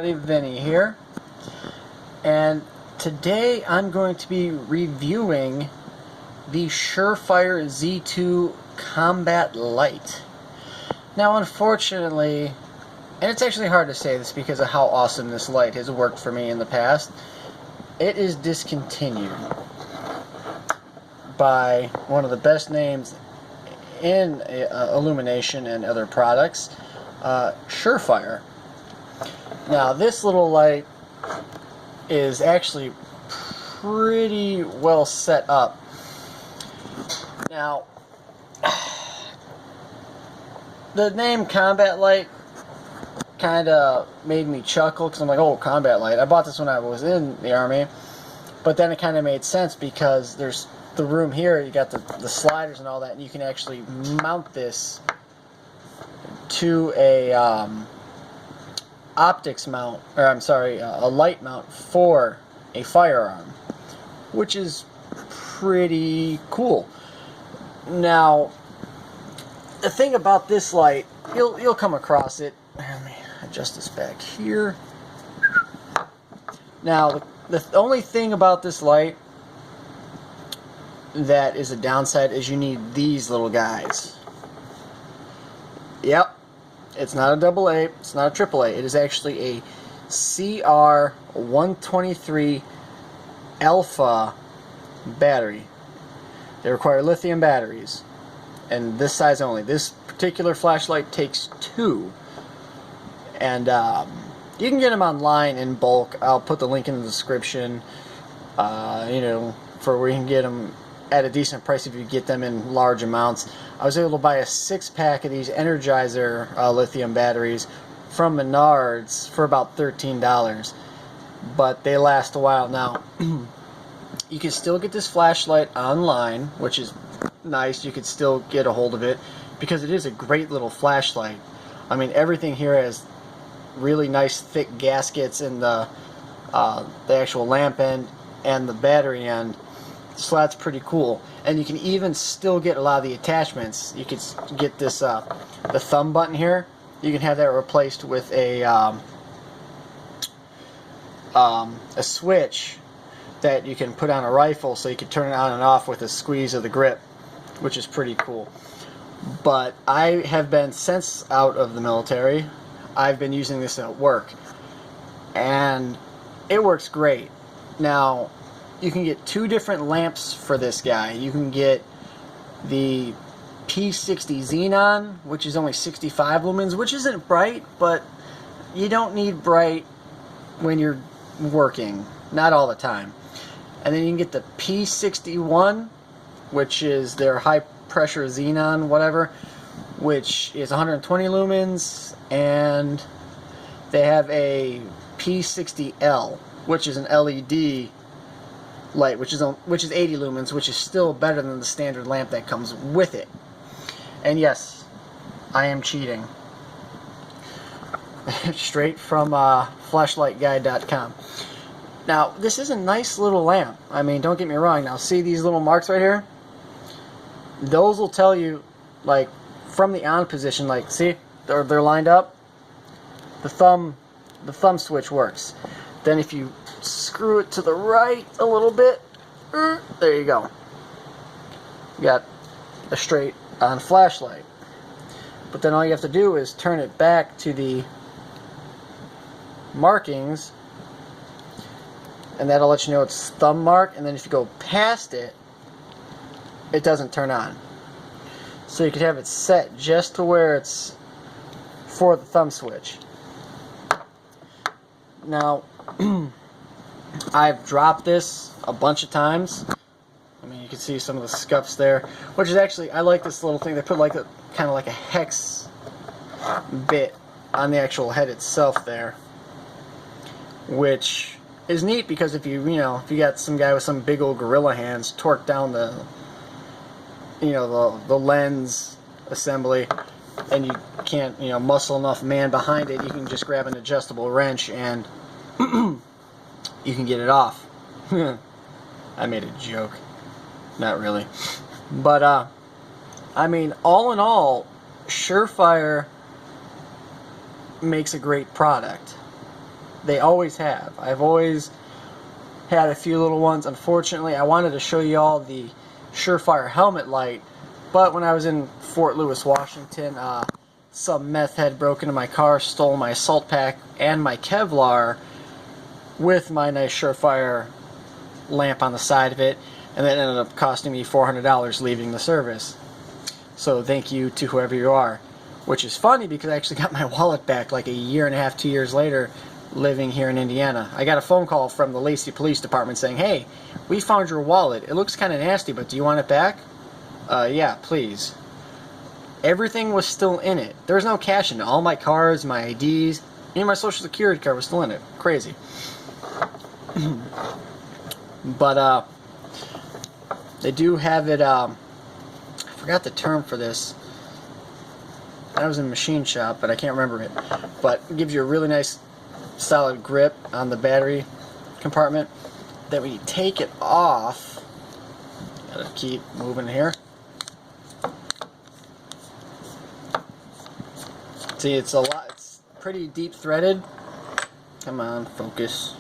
Vinny here, and today I'm going to be reviewing the Surefire Z2 Combat Lite. Now unfortunately, and it's actually hard to say this because of how awesome this light has worked for me in the past, it is discontinued by one of the best names in illumination and other products, Surefire. Now this little light is actually pretty well set up. Now the name Combat Light kind of made me chuckle because I'm like, oh, Combat Light. I bought this when I was in the Army, but then it kind of made sense because there's the room here, you got the sliders and all that, and you can actually mount this to a optics mount, or I'm sorry, a light mount for a firearm, which is pretty cool. Now, the thing about this light, you'll come across it. Let me adjust this back here. Now, the only thing about this light that is a downside is you need these little guys. Yep. It's not a AA, it's not a AAA, it is actually a CR123 Alpha battery. They require lithium batteries, and this size only. This particular flashlight takes 2, and you can get them online in bulk. I'll put the link in the description, for where you can get them at a decent price if you get them in large amounts. I was able to buy a 6-pack of these Energizer lithium batteries from Menards for about $13, but they last a while. Now, you can still get this flashlight online, which is nice. You could still get a hold of it because it is a great little flashlight. I mean, everything here has really nice thick gaskets in the actual lamp end and the battery end. So that's pretty cool. And you can even still get a lot of the attachments. You could get this the thumb button here. You can have that replaced with a switch that you can put on a rifle, so you can turn it on and off with a squeeze of the grip, which is pretty cool. But I have been, since out of the military, I've been using this at work, and it works great. Now, you can get 2 different lamps for this guy. You can get the P60 Xenon, which is only 65 lumens, which isn't bright, but you don't need bright when you're working. Not all the time. And then you can get the P61, which is their high pressure Xenon, whatever, which is 120 lumens, and they have a P60L, which is an LED light, which is 80 lumens, which is still better than the standard lamp that comes with it. And yes, I am cheating. Straight from flashlightguide.com. Now, this is a nice little lamp. I mean, don't get me wrong. Now, see these little marks right here? Those will tell you, like, from the on position, like, see? They're lined up. The thumb switch works. Then if you screw it to the right a little bit, there you go. You got a straight on flashlight. But then all you have to do is turn it back to the markings, and that'll let you know it's thumb mark, and then if you go past it, it doesn't turn on. So you could have it set just to where it's for the thumb switch. Now, I've dropped this a bunch of times. I mean, you can see some of the scuffs there, which is actually, I like this little thing. They put like a kind of like a hex bit on the actual head itself there, which is neat because if you got some guy with some big old gorilla hands torque down the lens assembly, and you can't muscle enough man behind it, you can just grab an adjustable wrench and you can get it off. I made a joke. Not really. But, I mean, all in all, Surefire makes a great product. They always have. I've always had a few little ones. Unfortunately, I wanted to show you all the Surefire helmet light, but when I was in Fort Lewis, Washington, some meth head broke into my car, stole my salt pack and my Kevlar with my nice Surefire lamp on the side of it, and that ended up costing me $400 leaving the service. So thank you to whoever you are. Which is funny because I actually got my wallet back like a year and a half, 2 years later, living here in Indiana. I got a phone call from the Lacey Police Department saying, "Hey, we found your wallet. It looks kind of nasty, but do you want it back?" Yeah, please. Everything was still in it. There was no cash in it. All my cards, my IDs, even my social security card was still in it. Crazy. But they do have it, I forgot the term for this. I was in a machine shop, but I can't remember it. But it gives you a really nice solid grip on the battery compartment. That when you take it off, gotta keep moving here. See, it's a lot. It's pretty deep threaded. Come on, focus.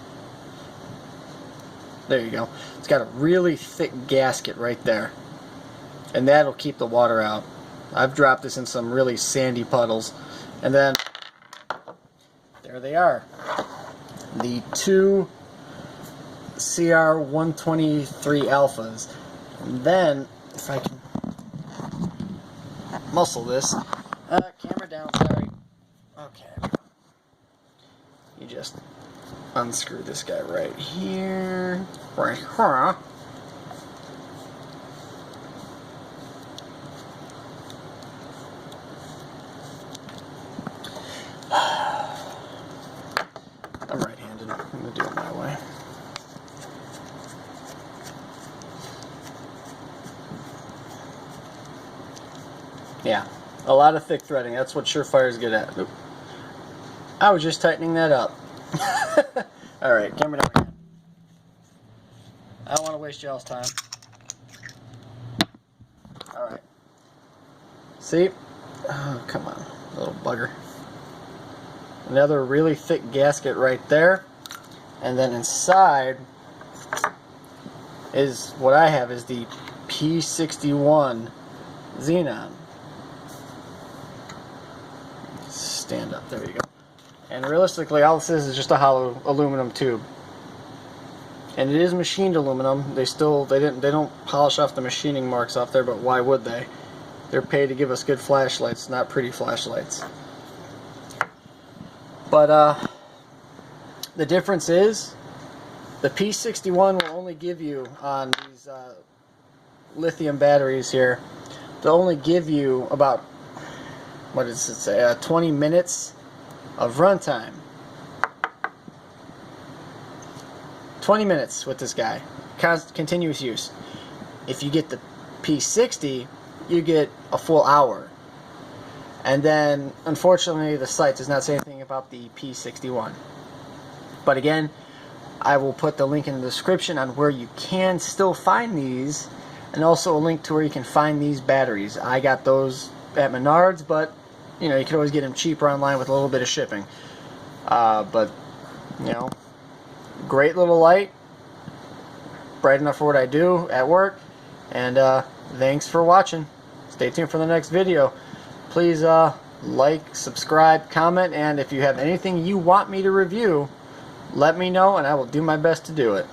There you go. It's got a really thick gasket right there, and that'll keep the water out. I've dropped this in some really sandy puddles. And then, there they are. The two CR123 alphas. And then, if I can muscle this. Camera down, sorry. Okay. You just unscrew this guy right here. Right here. I'm right-handed. I'm going to do it my way. Yeah, a lot of thick threading. That's what Surefire is good at. Oop. I was just tightening that up. Alright, camera down again. I don't want to waste y'all's time. Alright. See? Oh, come on, little bugger. Another really thick gasket right there, and then inside is what I have is the P61 xenon. Stand up, there you go. And realistically, all this is just a hollow aluminum tube, and it is machined aluminum. They don't polish off the machining marks off there, but why would they? They're paid to give us good flashlights, not pretty flashlights. But the difference is the P61 will only give you on these lithium batteries here. They'll only give you about, what does it say, 20 minutes of runtime. 20 minutes with this guy, continuous use. If you get the P60, you get a full hour. And then, unfortunately, the site does not say anything about the P61. But again, I will put the link in the description on where you can still find these, and also a link to where you can find these batteries. I got those at Menards, but you know, you can always get them cheaper online with a little bit of shipping. But you know, great little light, bright enough for what I do at work. And thanks for watching. Stay tuned for the next video. Please like, subscribe, comment, and if you have anything you want me to review, let me know and I will do my best to do it.